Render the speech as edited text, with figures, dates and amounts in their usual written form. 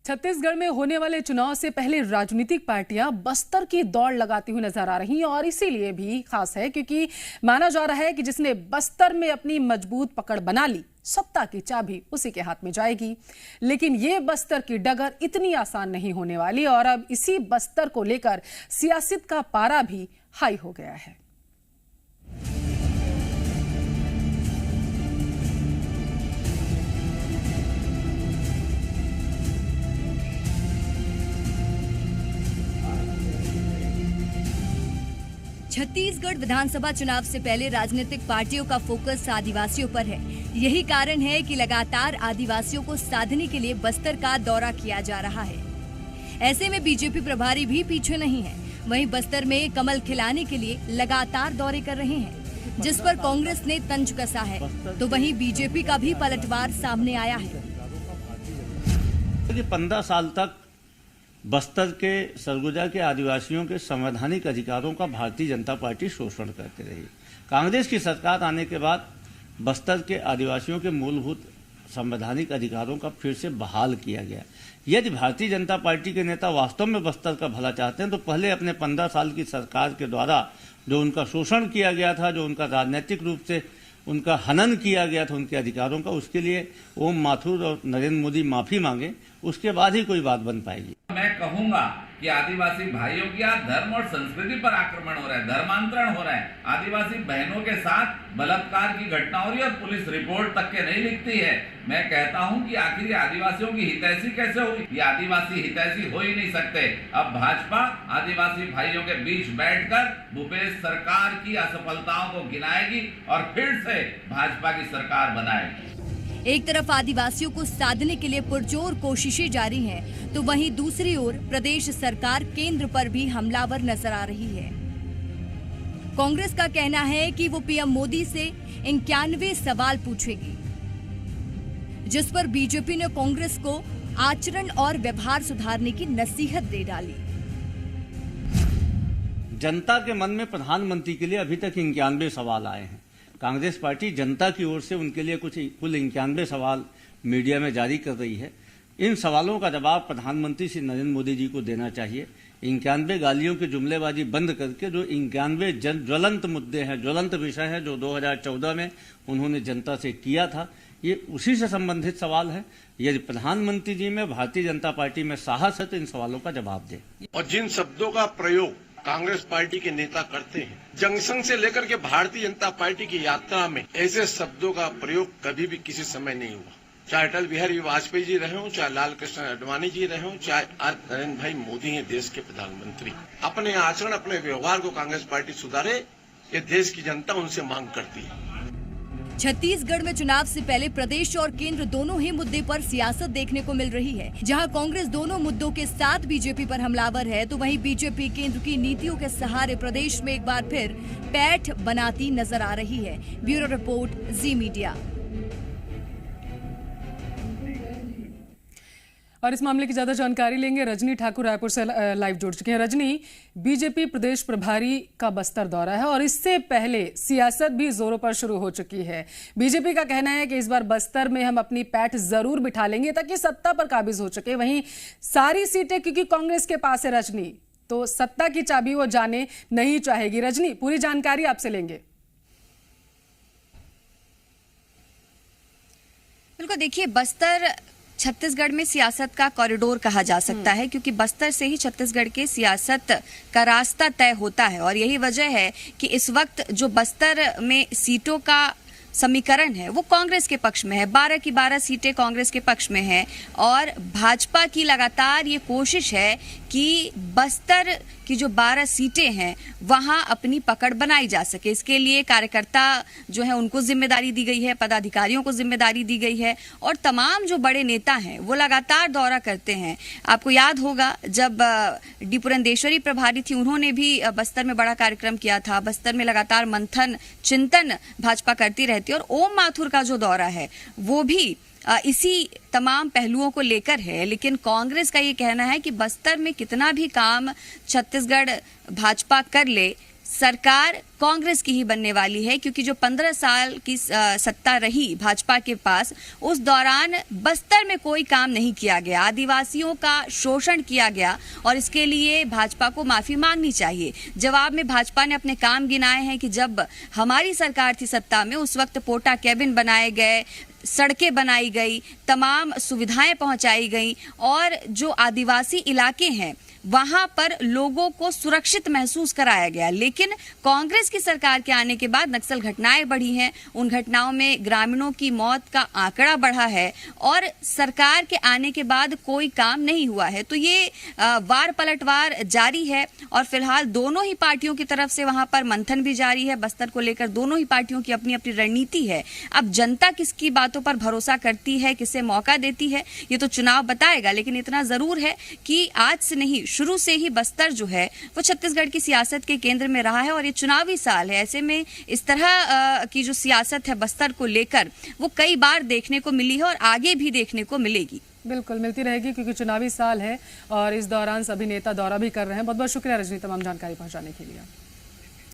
छत्तीसगढ़ में होने वाले चुनाव से पहले राजनीतिक पार्टियां बस्तर की दौड़ लगाती हुई नजर आ रही हैं और इसीलिए भी खास है क्योंकि माना जा रहा है कि जिसने बस्तर में अपनी मजबूत पकड़ बना ली, सत्ता की चाबी उसी के हाथ में जाएगी। लेकिन ये बस्तर की डगर इतनी आसान नहीं होने वाली और अब इसी बस्तर को लेकर सियासत का पारा भी हाई हो गया है। छत्तीसगढ़ विधानसभा चुनाव से पहले राजनीतिक पार्टियों का फोकस आदिवासियों पर है। यही कारण है कि लगातार आदिवासियों को साधने के लिए बस्तर का दौरा किया जा रहा है। ऐसे में बीजेपी प्रभारी भी पीछे नहीं है। वहीं बस्तर में कमल खिलाने के लिए लगातार दौरे कर रहे हैं, जिस पर कांग्रेस ने तंज कसा है, तो वहीं बीजेपी का भी पलटवार सामने आया है। 15 साल तक बस्तर के सरगुजा के आदिवासियों के संवैधानिक अधिकारों का भारतीय जनता पार्टी शोषण करती रही। कांग्रेस की सरकार आने के बाद बस्तर के आदिवासियों के मूलभूत संवैधानिक अधिकारों का फिर से बहाल किया गया। यदि भारतीय जनता पार्टी के नेता वास्तव में बस्तर का भला चाहते हैं तो पहले अपने 15 साल की सरकार के द्वारा जो उनका शोषण किया गया था, जो उनका राजनीतिक रूप से उनका हनन किया गया था उनके अधिकारों का, उसके लिए ओम माथुर और नरेंद्र मोदी माफी मांगे, उसके बाद ही कोई बात बन पाएगी। मैं कहूंगा कि आदिवासी भाइयों की आज धर्म और संस्कृति पर आक्रमण हो रहा है, धर्मांतरण हो रहा है। आदिवासी बहनों के साथ बलात्कार की घटना हो रही है और पुलिस रिपोर्ट तक के नहीं लिखती है। मैं कहता हूं कि आखिर ये आदिवासियों की हितैषी कैसे हुई? ये आदिवासी हितैषी हो ही नहीं सकते। अब भाजपा आदिवासी भाइयों के बीच बैठकर भूपेश सरकार की असफलताओं को गिनाएगी और फिर से भाजपा की सरकार बनाएगी। एक तरफ आदिवासियों को साधने के लिए पुरजोर कोशिशें जारी हैं, तो वहीं दूसरी ओर प्रदेश सरकार केंद्र पर भी हमलावर नजर आ रही है। कांग्रेस का कहना है कि वो पीएम मोदी से 91 सवाल पूछेगी, जिस पर बीजेपी ने कांग्रेस को आचरण और व्यवहार सुधारने की नसीहत दे डाली। जनता के मन में प्रधानमंत्री के लिए अभी तक 91 सवाल आए हैं। कांग्रेस पार्टी जनता की ओर से उनके लिए कुल 91 सवाल मीडिया में जारी कर रही है। इन सवालों का जवाब प्रधानमंत्री श्री नरेंद्र मोदी जी को देना चाहिए। 91 गालियों की जुमलेबाजी बंद करके जो 91 ज्वलंत मुद्दे हैं, ज्वलंत विषय है जो 2014 में उन्होंने जनता से किया था, ये उसी से संबंधित सवाल है। यदि प्रधानमंत्री जी में भारतीय जनता पार्टी में साहस है तो इन सवालों का जवाब दें। और जिन शब्दों का प्रयोग कांग्रेस पार्टी के नेता करते हैं, जंक्शन से लेकर के भारतीय जनता पार्टी की यात्रा में ऐसे शब्दों का प्रयोग कभी भी किसी समय नहीं हुआ। चाहे अटल बिहारी वाजपेयी जी रहे हो, चाहे लाल कृष्ण आडवाणी जी रहे हो, चाहे आज नरेंद्र भाई मोदी हैं देश के प्रधानमंत्री। अपने आचरण, अपने व्यवहार को कांग्रेस पार्टी सुधारे, ये देश की जनता उनसे मांग करती है। छत्तीसगढ़ में चुनाव से पहले प्रदेश और केंद्र दोनों ही मुद्दे पर सियासत देखने को मिल रही है। जहां कांग्रेस दोनों मुद्दों के साथ बीजेपी पर हमलावर है, तो वहीं बीजेपी केंद्र की नीतियों के सहारे प्रदेश में एक बार फिर पैठ बनाती नजर आ रही है। ब्यूरो रिपोर्ट, जी मीडिया। और इस मामले की ज्यादा जानकारी लेंगे। रजनी ठाकुर रायपुर से लाइव जुड़ चुके हैं। रजनी, बीजेपी प्रदेश प्रभारी का बस्तर दौरा है और इससे पहले सियासत भी जोरों पर शुरू हो चुकी है। बीजेपी का कहना है कि इस बार बस्तर में हम अपनी पैठ जरूर बिठा लेंगे ताकि सत्ता पर काबिज हो सके। वहीं सारी सीटें क्योंकि कांग्रेस के पास है रजनी, तो सत्ता की चाबी वो जाने नहीं चाहेगी। रजनी, पूरी जानकारी आपसे लेंगे। बिल्कुल, देखिए, बस्तर छत्तीसगढ़ में सियासत का कॉरिडोर कहा जा सकता है, क्योंकि बस्तर से ही छत्तीसगढ़ के सियासत का रास्ता तय होता है। और यही वजह है कि इस वक्त जो बस्तर में सीटों का समीकरण है वो कांग्रेस के पक्ष में है। 12 की 12 सीटें कांग्रेस के पक्ष में है और भाजपा की लगातार ये कोशिश है कि बस्तर की जो 12 सीटें हैं वहां अपनी पकड़ बनाई जा सके। इसके लिए कार्यकर्ता जो है उनको जिम्मेदारी दी गई है, पदाधिकारियों को जिम्मेदारी दी गई है और तमाम जो बड़े नेता हैं वो लगातार दौरा करते हैं। आपको याद होगा जब डी पुरंदेश्वरी प्रभारी थी, उन्होंने भी बस्तर में बड़ा कार्यक्रम किया था। बस्तर में लगातार मंथन चिंतन भाजपा करती रहती है और ओम माथुर का जो दौरा है वो भी इसी तमाम पहलुओं को लेकर है। लेकिन कांग्रेस का ये कहना है कि बस्तर में कितना भी काम छत्तीसगढ़ भाजपा कर ले, सरकार कांग्रेस की ही बनने वाली है, क्योंकि जो 15 साल की सत्ता रही भाजपा के पास, उस दौरान बस्तर में कोई काम नहीं किया गया, आदिवासियों का शोषण किया गया और इसके लिए भाजपा को माफी मांगनी चाहिए। जवाब में भाजपा ने अपने काम गिनाए हैं कि जब हमारी सरकार थी सत्ता में, उस वक्त पोटा कैबिन बनाए गए, सड़कें बनाई गई, तमाम सुविधाएं पहुंचाई गई और जो आदिवासी इलाके हैं वहां पर लोगों को सुरक्षित महसूस कराया गया। लेकिन कांग्रेस की सरकार के आने के बाद नक्सल घटनाएं बढ़ी हैं, उन घटनाओं में ग्रामीणों की मौत का आंकड़ा बढ़ा है और सरकार के आने के बाद कोई काम नहीं हुआ है। तो ये वार पलटवार जारी है और फिलहाल दोनों ही पार्टियों की तरफ से वहां पर मंथन भी जारी है। बस्तर को लेकर दोनों ही पार्टियों की अपनी अपनी रणनीति है। अब जनता किसकी बातों पर भरोसा करती है, किसे मौका देती है, ये तो चुनाव बताएगा। लेकिन इतना जरूर है कि आज से नहीं, शुरू से ही बस्तर जो है वो छत्तीसगढ़ की सियासत के केंद्र में रहा है और ये चुनावी साल है। ऐसे में इस तरह की जो सियासत है बस्तर को लेकर वो कई बार देखने को मिली है और आगे भी देखने को मिलेगी। बिल्कुल मिलती रहेगी, क्योंकि चुनावी साल है और इस दौरान सभी नेता दौरा भी कर रहे हैं। बहुत बहुत शुक्रिया रजनी, तमाम जानकारी पहुंचाने के लिए।